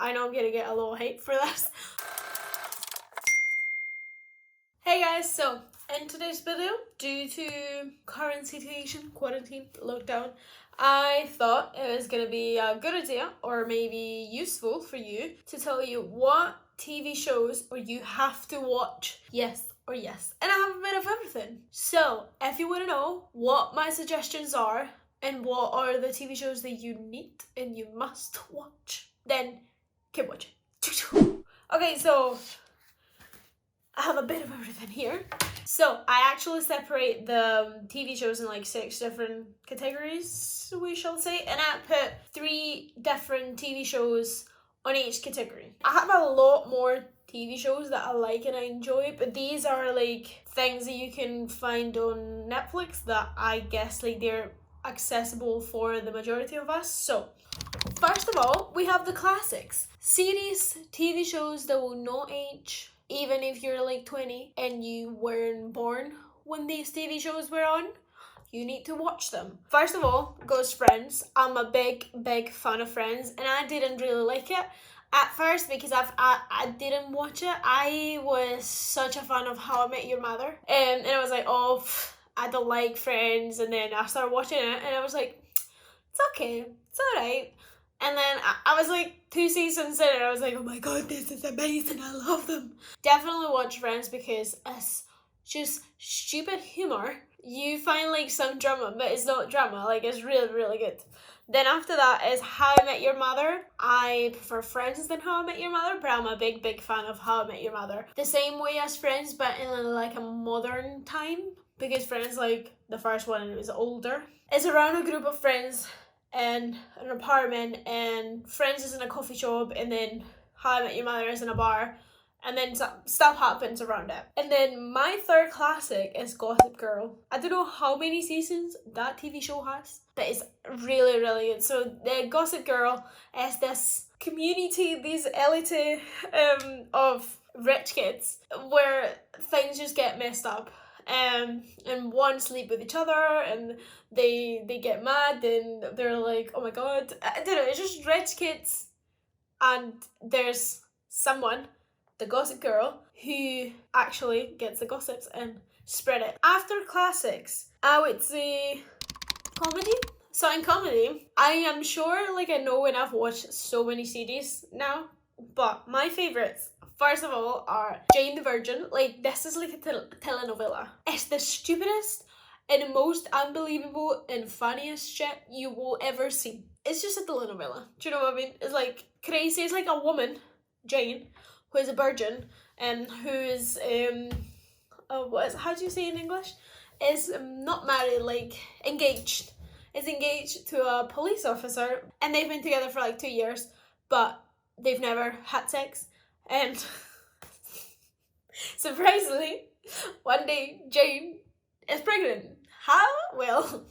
I know I'm gonna get a little hate for this. Hey guys, so in today's video, due to current situation, quarantine, lockdown, I thought it was gonna be a good idea or maybe useful for you to tell you what TV shows or you have to watch, yes or yes. And I have a bit of everything. So if you want to know what my suggestions are and what are the TV shows that you need and you must watch, then keep watching. Okay, so I have a bit of everything here. So I actually separate the TV shows in like 6 different categories, we shall say, and I put 3 different TV shows on each category. I have a lot more TV shows that I like and I enjoy, but these are like things that you can find on Netflix that I guess like they're accessible for the majority of us. So first of all, we have the classics. Series, TV shows that will not age. Even if you're like 20 and you weren't born when these TV shows were on, you need to watch them. First of all goes Friends. I'm a big fan of Friends, and I didn't really like it at first because I didn't watch it. I was such a fan of How I Met Your Mother, and I was like, oh, I don't like Friends, and then I started watching it and I was like, it's okay, it's alright. And then I was like 2 seasons in and I was like, oh my god, this is amazing, I love them. Definitely watch Friends because it's just stupid humor. You find like some drama, but it's not drama, like it's really, really good. Then after that is How I Met Your Mother. I prefer Friends than How I Met Your Mother, but I'm a big fan of How I Met Your Mother. The same way as Friends, but in like a modern time, because Friends, like the first one, is older. It's around a group of friends and an apartment, and Friends is in a coffee shop, and then How I Met Your Mother is in a bar, and then stuff happens around it. And then my third classic is Gossip Girl. I don't know how many seasons that TV show has, but it's really, really good. So the Gossip Girl is this community, these elite of rich kids where things just get messed up. And one sleep with each other, and they get mad, and they're like, oh my god, I don't know, it's just rich kids, and there's someone, the Gossip Girl, who actually gets the gossips and spread it. After classics, I would say comedy. So in comedy, I am sure like I know when I've watched so many series now, but my favorites, first of all, are Jane the Virgin. Like, this is like a telenovela. It's the stupidest and most unbelievable and funniest shit you will ever see. It's just a telenovela. Do you know what I mean? It's like crazy. It's like a woman, Jane, who is a virgin and who is how do you say in English? Is not married, like engaged. Is engaged to a police officer, and they've been together for like 2 years, but they've never had sex. And surprisingly, one day Jane is pregnant. How? Well,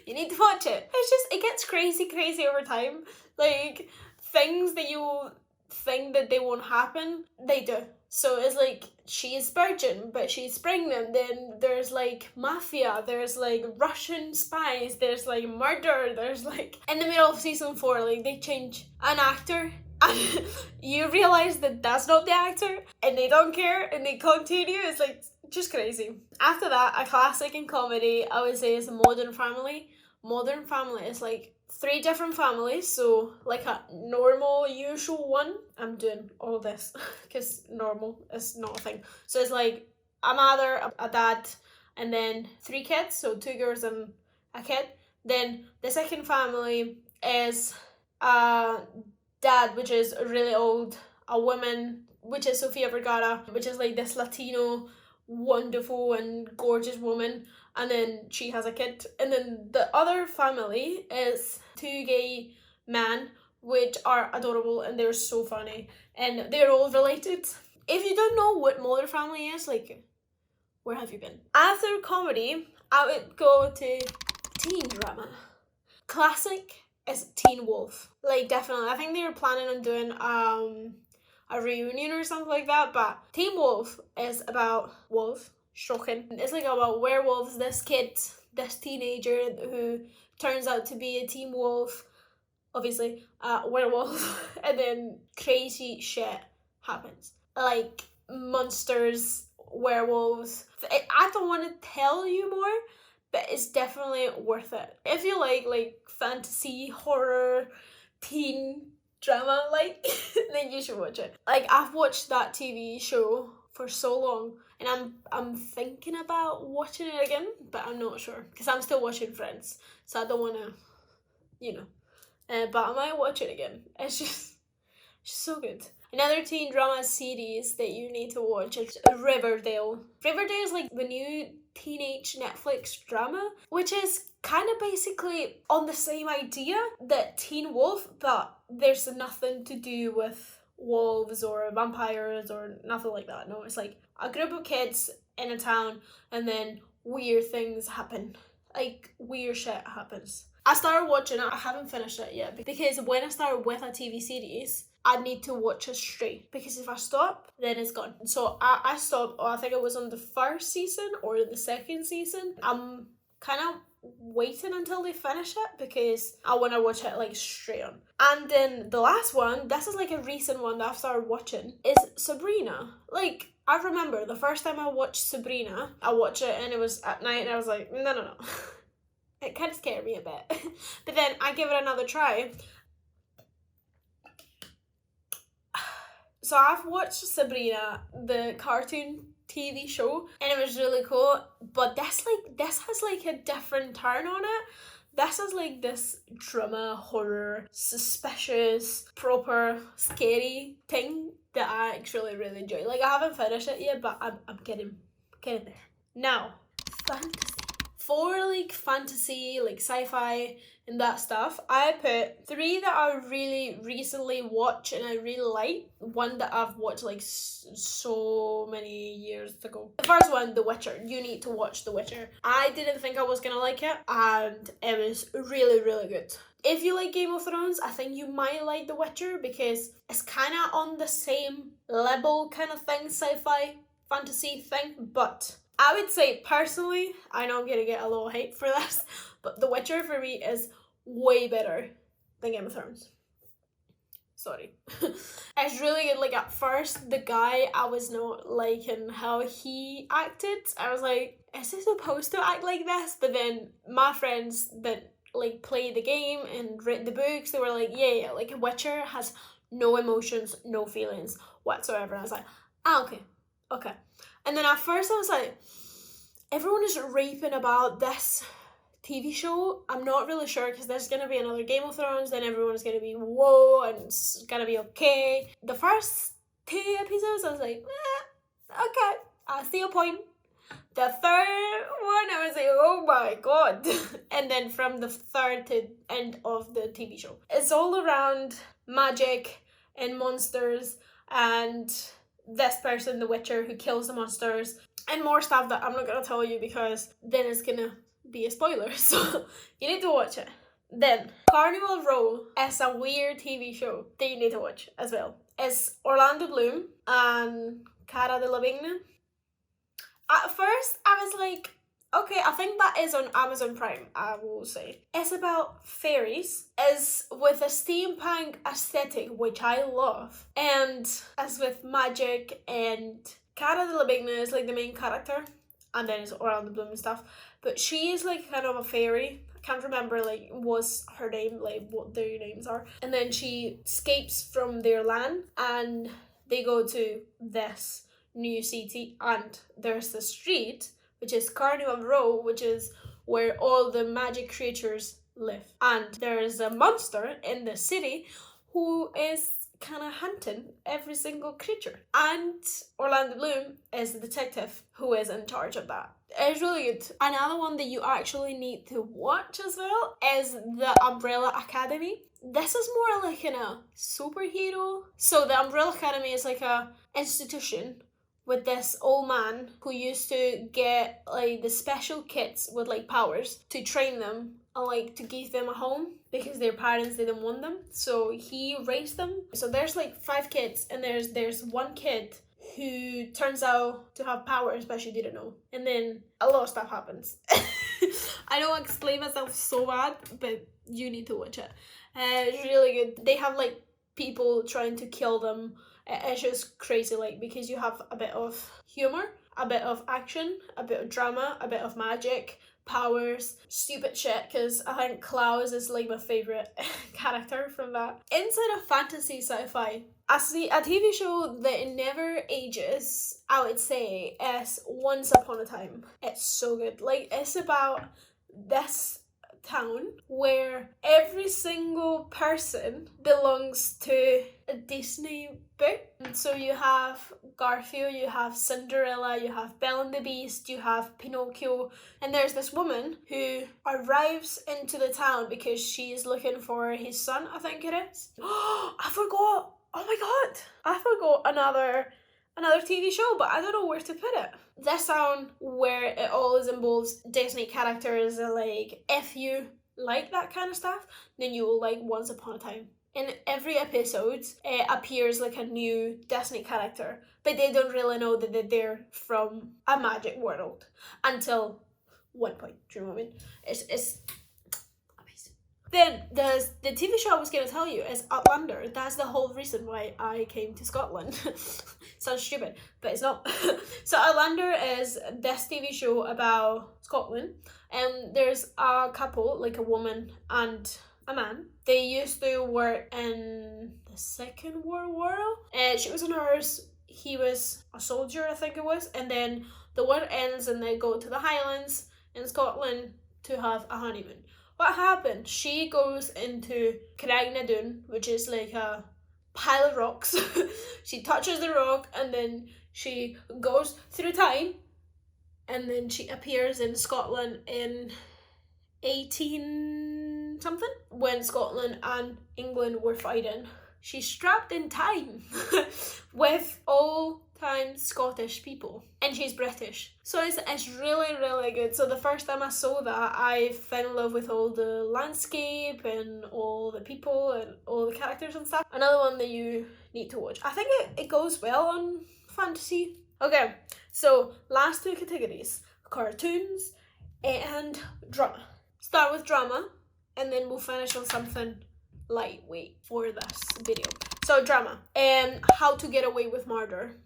you need to watch it. It's just, it gets crazy over time. Like, things that you think that they won't happen, they do. So it's like, she is virgin, but she's pregnant. Then there's like mafia, there's like Russian spies, there's like murder, there's like, in the middle of season 4, like they change an actor. And you realize that that's not the actor, and they don't care, and they continue. It's like just crazy. After that, a classic in comedy, I would say, is Modern Family. Modern Family is like 3 different families, so like a normal, usual one. I'm doing all this because normal is not a thing. So it's like a mother, a dad, and then 3 kids, so 2 girls and a kid. Then the second family is dad, which is really old, a woman, which is Sofia Vergara, which is like this Latino, wonderful and gorgeous woman, and then she has a kid. And then the other family is 2 gay men, which are adorable and they're so funny, and they're all related. If you don't know what Modern Family is, like, where have you been? After comedy, I would go to teen drama. Classic is Teen Wolf. Like, definitely. I think they were planning on doing a reunion or something like that, but Teen Wolf is about wolves. Shocking. It's like about werewolves. This kid, this teenager who turns out to be a teen wolf, obviously, werewolf, and then crazy shit happens. Like monsters, werewolves. I don't want to tell you more, but it's definitely worth it. If you like fantasy, horror, teen drama, like, then you should watch it. Like, I've watched that TV show for so long, and I'm thinking about watching it again, but I'm not sure because I'm still watching Friends, so I don't want to, you know. But I might watch it again. It's just so good. Another teen drama series that you need to watch is Riverdale. Riverdale is like the new teenage Netflix drama, which is kind of basically on the same idea that Teen Wolf, but there's nothing to do with wolves or vampires or nothing like that. No, it's like a group of kids in a town, and then weird things happen. Like, weird shit happens. I started watching it. I haven't finished it yet because when I start with a TV series, I need to watch it straight, because if I stop, then it's gone. So I stopped, I think it was on the first season or the second season. I'm kind of waiting until they finish it because I want to watch it like straight on. And then the last one, this is like a recent one that I've started watching, is Sabrina. Like, I remember the first time I watched Sabrina, I watched it and it was at night and I was like, no. It kind of scared me a bit. But then I gave it another try. So I've watched Sabrina, the cartoon TV show, and it was really cool. But this has like a different turn on it. This is like this drama, horror, suspicious, proper, scary thing that I actually really enjoy. Like, I haven't finished it yet, but I'm getting there. Now, fantasy. For like fantasy, like sci-fi and that stuff, I put 3 that I really recently watched and I really like. One that I've watched like so many years ago. The first one, The Witcher. You need to watch The Witcher. I didn't think I was gonna like it, and it was really, really good. If you like Game of Thrones, I think you might like The Witcher because it's kind of on the same level kind of thing, sci-fi, fantasy thing, but I would say personally, I know I'm gonna get a little hate for this, but The Witcher for me is way better than Game of Thrones. Sorry. It's really good. Like, at first, the guy, I was not liking how he acted. I was like, is he supposed to act like this? But then my friends that like play the game and read the books, they were like, yeah, like a Witcher has no emotions, no feelings whatsoever. And I was like, okay. And then at first I was like, everyone is raving about this TV show. I'm not really sure because there's going to be another Game of Thrones, then everyone's going to be whoa and it's going to be okay. The first 2 episodes I was like, okay, I see a point. The third one I was like, oh my god. And then from the third to end of the TV show, it's all around magic and monsters and this person, the Witcher, who kills the monsters, and more stuff that I'm not gonna tell you because then it's gonna be a spoiler. So you need to watch it. Then Carnival Row is a weird TV show that you need to watch as well. It's Orlando Bloom and Cara Delevingne. At first I was like, okay, I think that is on Amazon Prime, I will say. It's about fairies. It's with a steampunk aesthetic, which I love. And it's with magic, and Cara Delevingne is like the main character. And then it's Orlando Bloom and stuff. But she is like kind of a fairy. I can't remember like what's her name, like what their names are. And then she escapes from their land and they go to this new city, and there's the street which is Carnival Row, which is where all the magic creatures live. And there is a monster in the city who is kind of hunting every single creature. And Orlando Bloom is the detective who is in charge of that. It's really good. Another one that you actually need to watch as well is The Umbrella Academy. This is more like a superhero. So the Umbrella Academy is like a institution with this old man who used to get like the special kids with like powers to train them and like to give them a home because their parents didn't want them, so he raised them. So there's like 5 kids, and there's one kid who turns out to have powers but she didn't know, and then a lot of stuff happens. I don't explain myself so bad, but you need to watch it. It's really good. They have like people trying to kill them. It's just crazy, like, because you have a bit of humor, a bit of action, a bit of drama, a bit of magic, powers, stupid shit, because I think Klaus is like my favourite character from that. Inside of fantasy sci-fi, a TV show that never ages, I would say, is Once Upon a Time. It's so good. Like, it's about this town where every single person belongs to a Disney book. And so you have Garfield, you have Cinderella, you have Belle and the Beast, you have Pinocchio, and there's this woman who arrives into the town because she's looking for his son, I think it is. I forgot. Oh my god. I forgot another TV show, but I don't know where to put it. This sound where it always involves Disney characters, and like, if you like that kind of stuff, then you will like Once Upon a Time. In every episode, it appears like a new Disney character, but they don't really know that they're from a magic world until one point. Do you know what I mean? It's amazing. Then the TV show I was going to tell you is Outlander. That's the whole reason why I came to Scotland. Sounds stupid, but it's not. So Outlander is this TV show about Scotland, and there's a couple, like a woman and a man. They used to work in the Second World War. She was a nurse, he was a soldier, I think it was, and then the war ends and they go to the Highlands in Scotland to have a honeymoon. What happened? She goes into Craignadoon, which is like a pile of rocks. She touches the rock and then she goes through time, and then she appears in Scotland in 18 something, when Scotland and England were fighting. She's trapped in time with old-time Scottish people, and she's British. So it's really, really good. So the first time I saw that, I fell in love with all the landscape and all the people and all the characters and stuff. Another one that you need to watch. I think it goes well on fantasy. Okay, so last two categories: cartoons and drama. Start with drama, and then we'll finish on something lightweight for this video. So drama. How to Get Away with Murder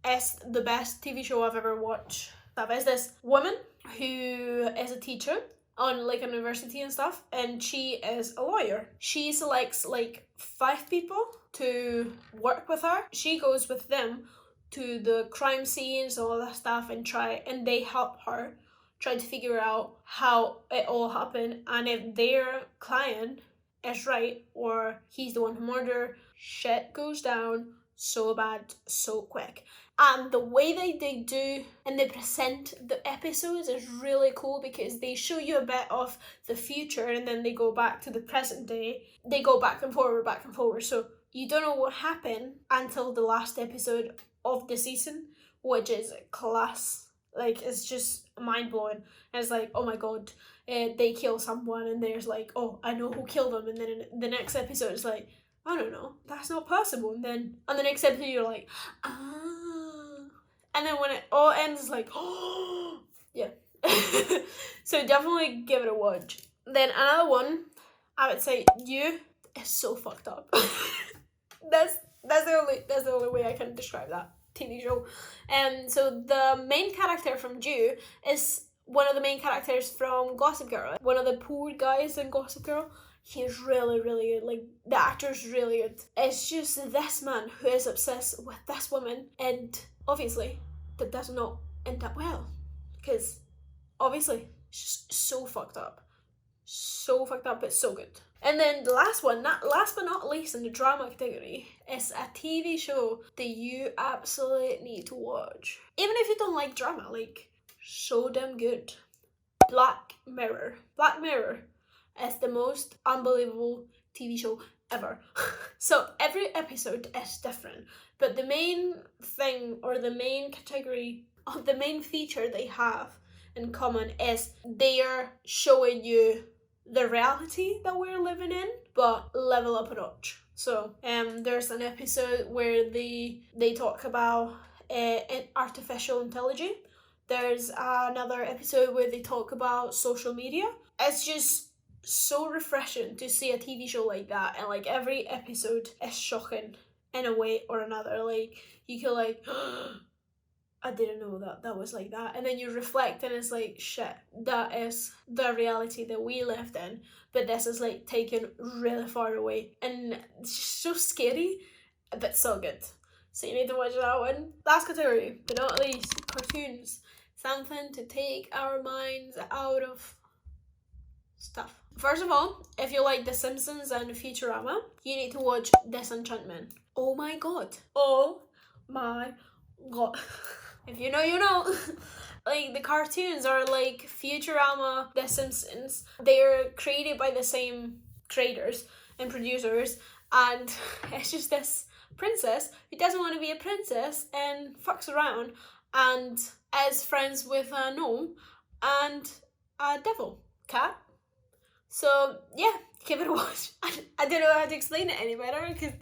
is the best TV show I've ever watched. There's this woman who is a teacher on like a university and stuff, and she is a lawyer. She selects like 5 people to work with her. She goes with them to the crime scenes, all that stuff, and they help her try to figure out how it all happened, and if their client is right or he's the one who murdered. Shit goes down so bad, so quick. And the way they do and they present the episodes is really cool, because they show you a bit of the future and then they go back to the present day. They go back and forward. So you don't know what happened until the last episode of the season, which is class. Like, it's just mind-blowing. And it's like, oh my god, they kill someone, and there's like, oh, I know who killed them. And then in the next episode, it's like, I don't know, that's not possible. And then on the next episode, you're like, ah. And then when it all ends, it's like, oh, yeah. So definitely give it a watch. Then another one, I would say, You is so fucked up. That's the only way I can describe that TV show. So the main character from Jew is one of the main characters from Gossip Girl. One of the poor guys in Gossip Girl. He's really, really good. Like, the actor's really good. It's just this man who is obsessed with this woman, and obviously that does not end up well, because obviously it's just so fucked up. So fucked up, but so good. And then the last one, last but not least in the drama category, is a TV show that you absolutely need to watch. Even if you don't like drama, like, so damn good. Black Mirror. Black Mirror is the most unbelievable TV show ever. So every episode is different, but the main thing, or the main category, or the main feature they have in common is they are showing you the reality that we're living in, but level up a notch. So there's an episode where they talk about artificial intelligence. There's another episode where they talk about social media. It's just so refreshing to see a TV show like that, and like every episode is shocking in a way or another. Like you can like I didn't know that was like that, and then you reflect and it's like shit, that is the reality that we lived in, but this is like taken really far away, and it's just so scary but so good. So you need to watch that one. Last category, but not least, cartoons. Something to take our minds out of stuff. First of all, if you like The Simpsons and Futurama, you need to watch Disenchantment. Oh my god. Oh my god. If you know, you know. Like, the cartoons are like Futurama, The Simpsons. They're created by the same creators and producers, and it's just this princess who doesn't want to be a princess and fucks around and is friends with a gnome and a devil cat. So yeah, give it a watch. I don't know how to explain it any better because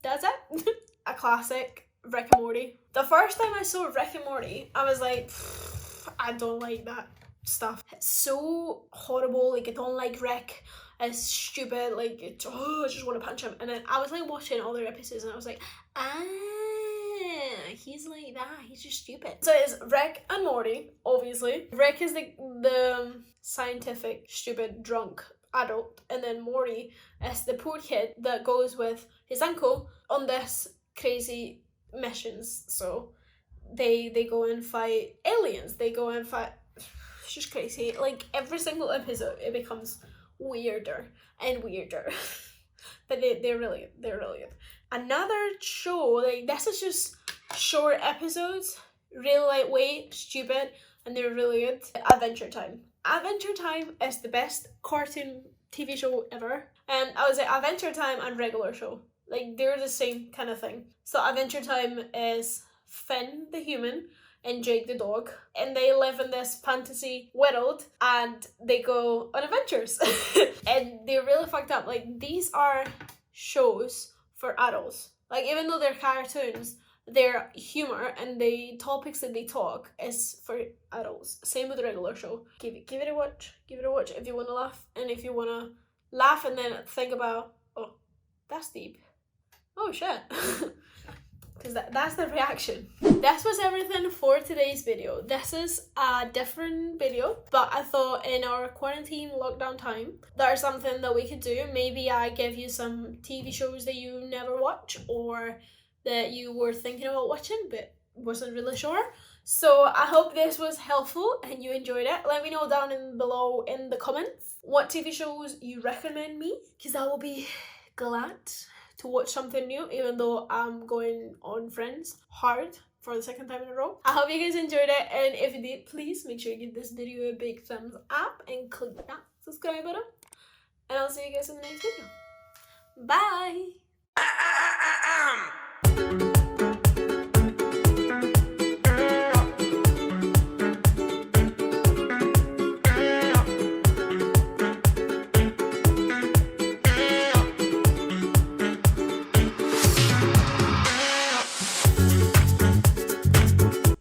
that's it. A classic, Rick and Morty. The first time I saw Rick and Morty, I was like, I don't like that stuff. It's so horrible. Like, I don't like Rick. It's stupid. Like, I just want to punch him. And then I was like watching other episodes and I was like, he's like that. He's just stupid. So it's Rick and Morty, obviously. Rick is the scientific, stupid, drunk adult, and then Morty is the poor kid that goes with his uncle on this crazy missions. So they go and fight aliens. They go and fight. It's just crazy. Like, every single episode, it becomes weirder and weirder. But they're really good. Another show, like, this is just short episodes, really lightweight, stupid, and they're really good. Adventure Time. Adventure Time is the best cartoon TV show ever. And I would say Adventure Time and regular show, like, they're the same kind of thing. So Adventure Time is Finn the human and Jake the dog, and they live in this fantasy world and they go on adventures. And they're really fucked up. Like, these are shows for adults. Like, even though they're cartoons, their humor and the topics that they talk is for adults. Same with the regular show. Give it a watch. Give it a watch if you want to laugh, and if you want to laugh and then think about, oh, that's deep. Oh shit. Because that's the reaction. This was everything for today's video. This is a different video, but I thought in our quarantine lockdown time, there's something that we could do. Maybe I give you some TV shows that you never watch or that you were thinking about watching but wasn't really sure. So I hope this was helpful and you enjoyed it. Let me know down below in the comments what TV shows you recommend me, because I will be glad to watch something new, even though I'm going on Friends hard for the second time in a row. I hope you guys enjoyed it, and if you did, please make sure you give this video a big thumbs up and click that subscribe button. And I'll see you guys in the next video. Bye!